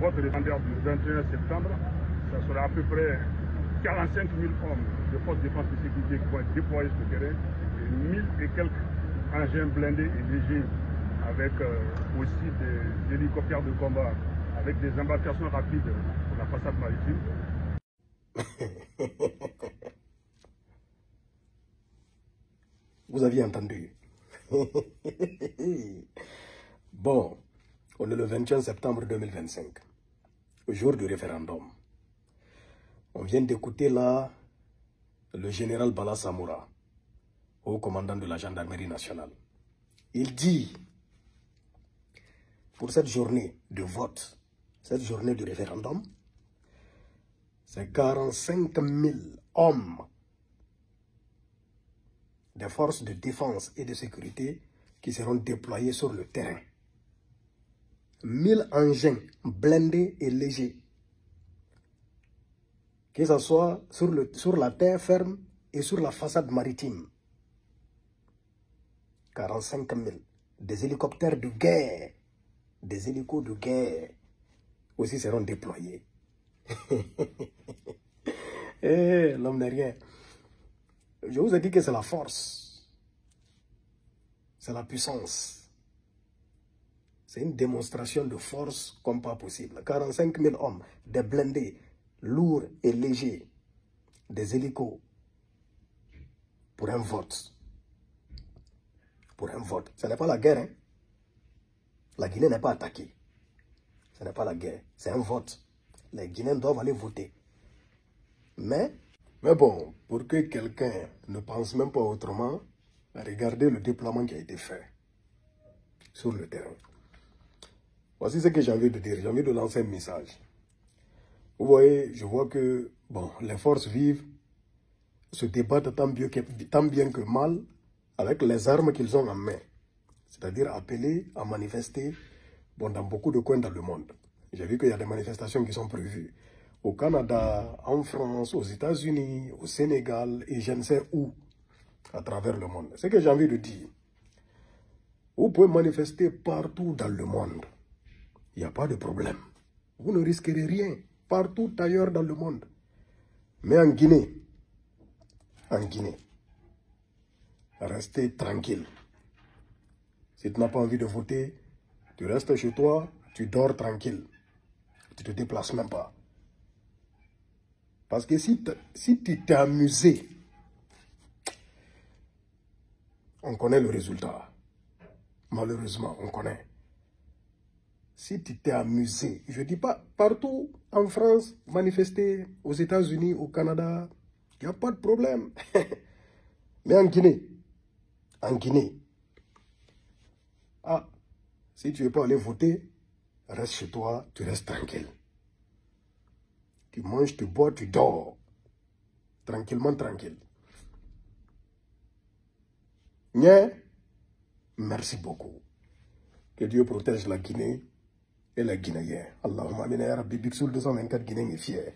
votre défendeur du 21 septembre, ça sera à peu près 45 000 hommes de forces de défense et de sécurité qui vont être déployés sur le terrain et 1000 et quelques engins blindés et légers avec aussi des hélicoptères de combat avec des embarcations rapides sur la façade maritime. Vous aviez entendu. Bon, on est le 21 septembre 2025, jour du référendum. On vient d'écouter là le général Bala Samoura, haut commandant de la gendarmerie nationale. Il dit, pour cette journée de vote, cette journée du référendum, c'est 45 000 hommes des forces de défense et de sécurité qui seront déployés sur le terrain. 1000 engins blindés et légers, que ce soit sur la terre ferme et sur la façade maritime. 45 000. Des hélicoptères de guerre, des hélicos de guerre aussi seront déployés. Eh, l'homme n'est rien. Je vous ai dit que c'est la force, c'est la puissance. C'est une démonstration de force comme pas possible. 45 000 hommes, des blindés, lourds et légers, des hélicos, pour un vote. Pour un vote. Ce n'est pas la guerre, hein? La Guinée n'est pas attaquée. Ce n'est pas la guerre, c'est un vote. Les Guinéens doivent aller voter. Mais bon, pour que quelqu'un ne pense même pas autrement, regardez le déploiement qui a été fait sur le terrain. Voici ce que j'ai envie de dire. J'ai envie de lancer un message. Vous voyez, je vois que bon, les forces vives se débattent tant bien que mal avec les armes qu'ils ont en main. C'est-à-dire appeler à manifester bon, dans beaucoup de coins dans le monde. J'ai vu qu'il y a des manifestations qui sont prévues au Canada, en France, aux États-Unis, au Sénégal et je ne sais où à travers le monde. Ce que j'ai envie de dire, vous pouvez manifester partout dans le monde. Il n'y a pas de problème. Vous ne risquerez rien partout ailleurs dans le monde. Mais en Guinée, restez tranquille. Si tu n'as pas envie de voter, tu restes chez toi, tu dors tranquille. Tu ne te déplaces même pas. Parce que si tu t'es amusé, on connaît le résultat. Malheureusement, on connaît. Si tu t'es amusé, je ne dis pas partout en France, manifester, aux États-Unis, au Canada, il n'y a pas de problème. Mais en Guinée, si tu ne veux pas aller voter, reste chez toi, tu restes tranquille. Tu manges, tu bois, tu dors. Tranquillement, tranquille. Merci beaucoup. Que Dieu protège la Guinée et les Guinéens. Allahumma amina ya Rabbi, Bixul 224 Guinéens est fier.